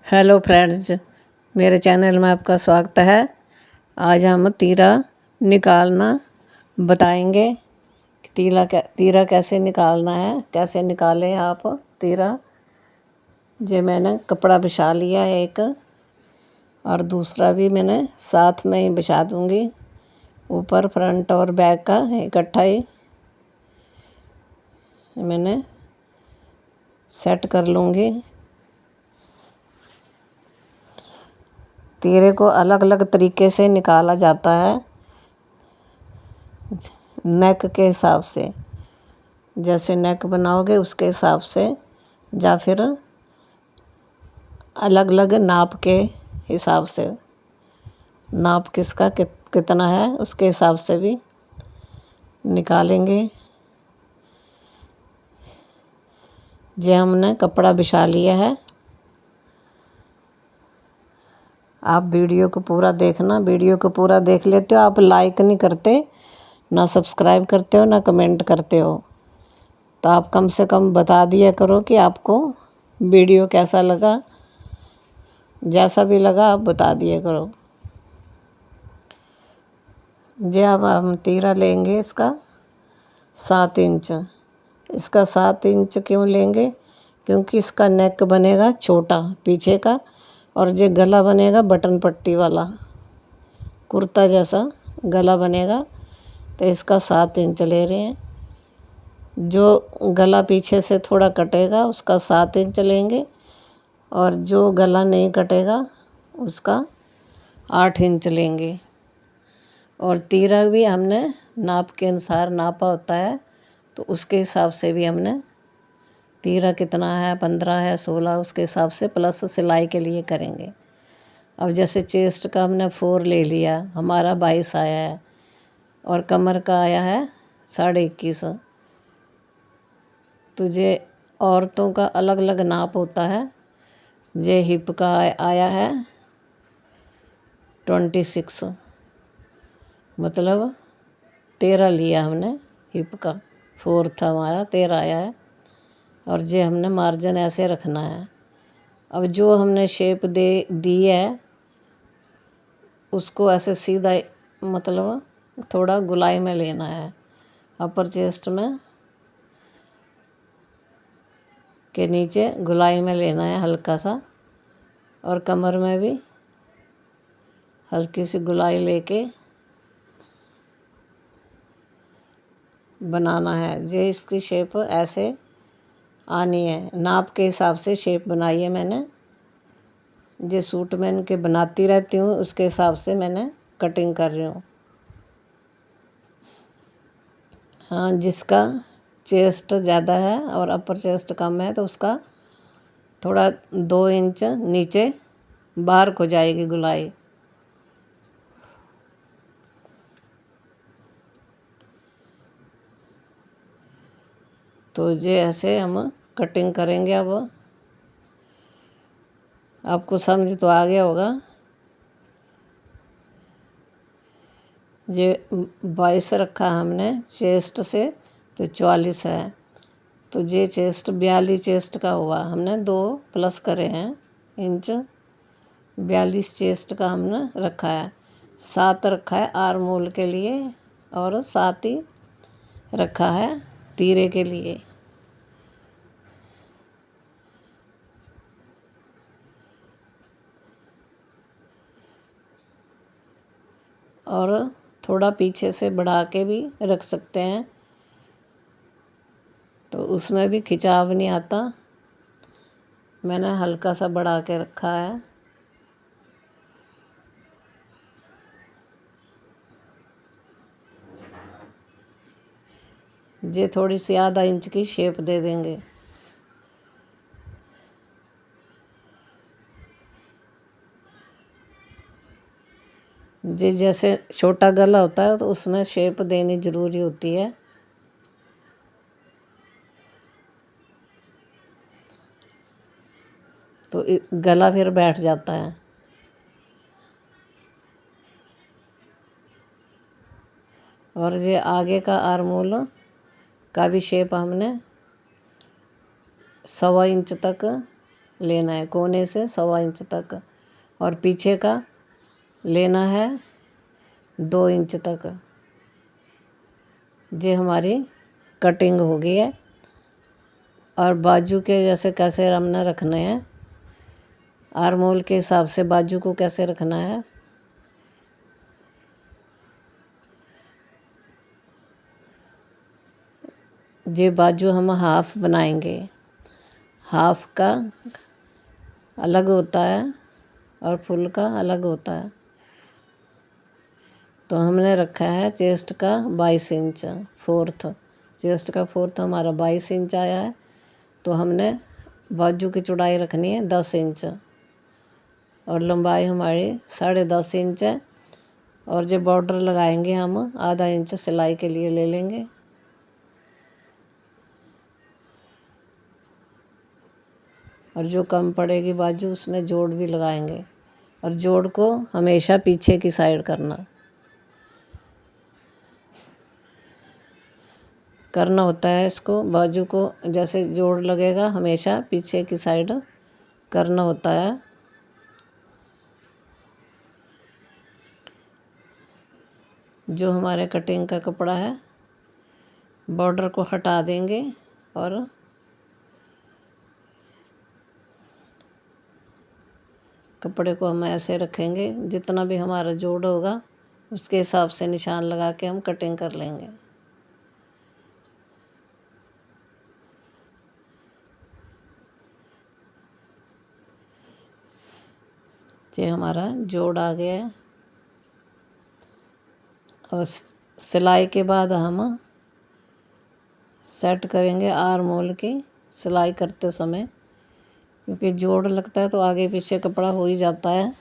Hello friends, मेरे channel में आपका स्वागत है। आज हम तीरा निकालना बताएंगे कि तीरा कैसे निकालना है, कैसे निकालें आप तीरा। जे मैंने कपड़ा बिछा लिया है एक, और दूसरा भी मैंने साथ में ही बिछा दूंगी। ऊपर फ्रंट और बैक का इकट्ठा ही मैंने सेट कर लूँगी। तीरे को अलग अलग तरीके से निकाला जाता है, नेक के हिसाब से। जैसे नेक बनाओगे उसके हिसाब से, या फिर अलग अलग नाप के हिसाब से, नाप किसका कितना है उसके हिसाब से भी निकालेंगे। ये हमने कपड़ा बिछा लिया है। आप वीडियो को पूरा देखना। वीडियो को पूरा देख लेते हो, आप लाइक नहीं करते, ना सब्सक्राइब करते हो, ना कमेंट करते हो, तो आप कम से कम बता दिया करो कि आपको वीडियो कैसा लगा। जैसा भी लगा आप बता दिया करो। जे अब हम तीरा लेंगे इसका 7 इंच। इसका 7 इंच क्यों लेंगे? क्योंकि इसका नेक बनेगा छोटा पीछे का, और जो गला बनेगा बटन पट्टी वाला कुर्ता जैसा गला बनेगा, तो इसका 7 इंच ले रहे हैं। जो गला पीछे से थोड़ा कटेगा उसका 7 इंच लेंगे, और जो गला नहीं कटेगा उसका 8 इंच लेंगे। और तीरा भी हमने नाप के अनुसार नापा होता है, तो उसके हिसाब से भी हमने तीरा कितना है, 15 है, 16, उसके हिसाब से प्लस सिलाई के लिए करेंगे। अब जैसे चेस्ट का हमने 4 ले लिया, हमारा 22 आया है, और कमर का आया है 21.5। तो ये औरतों का अलग अलग नाप होता है। ये हिप का आया है 26, मतलब 13 लिया हमने। हिप का 4 था हमारा, 13 आया है। और ये हमने मार्जिन ऐसे रखना है। अब जो हमने शेप दी है उसको ऐसे सीधा, मतलब थोड़ा गुलाई में लेना है। अपर चेस्ट में के नीचे गुलाई में लेना है हल्का सा, और कमर में भी हल्की सी गुलाई लेके बनाना है। ये इसकी शेप ऐसे आनी है। नाप के हिसाब से शेप बनाई है मैंने। ये सूट में इनके बनाती रहती हूँ, उसके हिसाब से मैंने कटिंग कर रही हूँ। हाँ, जिसका चेस्ट ज़्यादा है और अपर चेस्ट कम है, तो उसका थोड़ा 2 इंच नीचे बाहर को जाएगी गुलाई। तो ये ऐसे हम कटिंग करेंगे। अब आपको समझ तो आ गया होगा। ये 22 रखा हमने चेस्ट से, तो 44 है। तो ये चेस्ट 42 चेस्ट का हुआ। हमने 2 प्लस करे हैं इंच। 42 चेस्ट का हमने रखा है। 7 रखा है आर्म होल के लिए, और 7 ही रखा है तीरे के लिए। और थोड़ा पीछे से बढ़ा के भी रख सकते हैं, तो उसमें भी खिंचाव नहीं आता। मैंने हल्का सा बढ़ा के रखा है। ये थोड़ी सी आधा इंच की शेप दे देंगे। जी, जैसे छोटा गला होता है तो उसमें शेप देनी ज़रूरी होती है। तो गला फिर बैठ जाता है। और ये आगे का आर्मोल का भी शेप हमने 1.25 इंच तक लेना है, कोने से 1.25 इंच तक, और पीछे का लेना है 2 इंच तक। ये हमारी कटिंग हो गई है। और बाजू के जैसे कैसे हमने रखने हैं, आर्म होल के हिसाब से बाजू को कैसे रखना है। ये बाजू हम हाफ बनाएंगे, हाफ का अलग होता है और फुल का अलग होता है। तो हमने रखा है चेस्ट का 22 इंच, फोर्थ चेस्ट का फोर्थ हमारा 22 इंच आया है। तो हमने बाजू की चौड़ाई रखनी है 10 इंच और लंबाई हमारी 10.5 इंच है। और जो बॉर्डर लगाएंगे हम आधा इंच सिलाई के लिए ले लेंगे। और जो कम पड़ेगी बाजू उसमें जोड़ भी लगाएंगे, और जोड़ को हमेशा पीछे की साइड करना होता है। इसको बाजू को जैसे जोड़ लगेगा हमेशा पीछे की साइड करना होता है। जो हमारे कटिंग का कपड़ा है बॉर्डर को हटा देंगे और कपड़े को हम ऐसे रखेंगे। जितना भी हमारा जोड़ होगा उसके हिसाब से निशान लगा के हम कटिंग कर लेंगे। ये हमारा जोड़ आ गया है। और सिलाई के बाद हम सेट करेंगे आर्म होल की सिलाई करते समय, क्योंकि जोड़ लगता है तो आगे पीछे कपड़ा हो ही जाता है।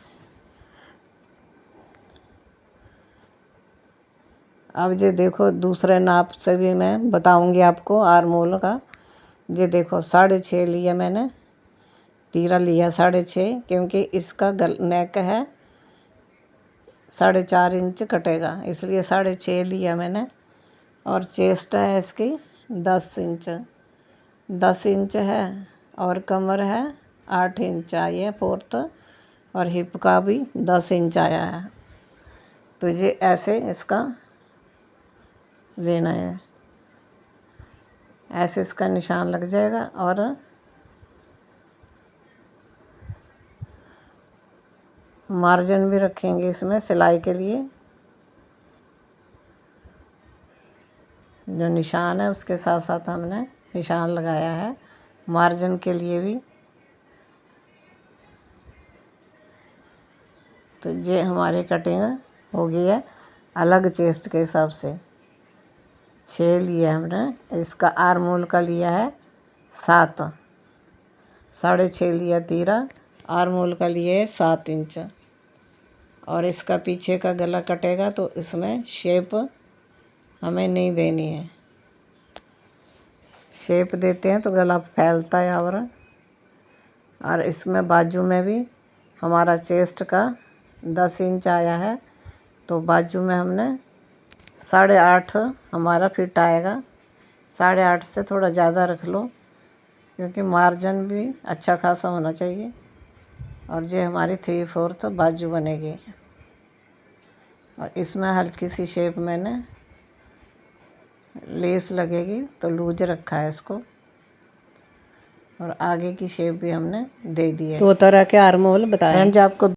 अब ये देखो दूसरे नाप से भी मैं बताऊंगी आपको आर्म होल का। ये देखो 6.5 लिया मैंने, तीरा लिया 6.5, क्योंकि इसका नेक है 4.5 इंच कटेगा, इसलिए 6.5 लिया मैंने। और चेस्ट है इसकी 10 इंच, 10 इंच है। और कमर है 8 इंच आई है फोर्थ, और हिप का भी 10 इंच आया है। तो ये ऐसे इसका लेना है, ऐसे इसका निशान लग जाएगा। और मार्जिन भी रखेंगे इसमें सिलाई के लिए। जो निशान है उसके साथ साथ हमने निशान लगाया है मार्जिन के लिए भी। तो ये हमारी कटिंग हो गई है अलग चेस्ट के हिसाब से। 6 लिया हमने, इसका आर्म होल का लिया है 7, 6.5 लिया तीरा, आर्म होल का लिए है 7 इंच। और इसका पीछे का गला कटेगा तो इसमें शेप हमें नहीं देनी है। शेप देते हैं तो गला फैलता है। और इसमें बाजू में भी हमारा चेस्ट का 10 इंच आया है, तो बाजू में हमने 8.5 हमारा फिट आएगा। 8.5 से थोड़ा ज़्यादा रख लो, क्योंकि मार्जिन भी अच्छा खासा होना चाहिए। और ये हमारी 3/4 बाजू बनेगी। और इसमें हल्की सी शेप मैंने लेस लगेगी तो लूज रखा है इसको। और आगे की शेप भी हमने दे दी है। 2 तरह के आर्म होल बताए। फ्रेंड्स आपको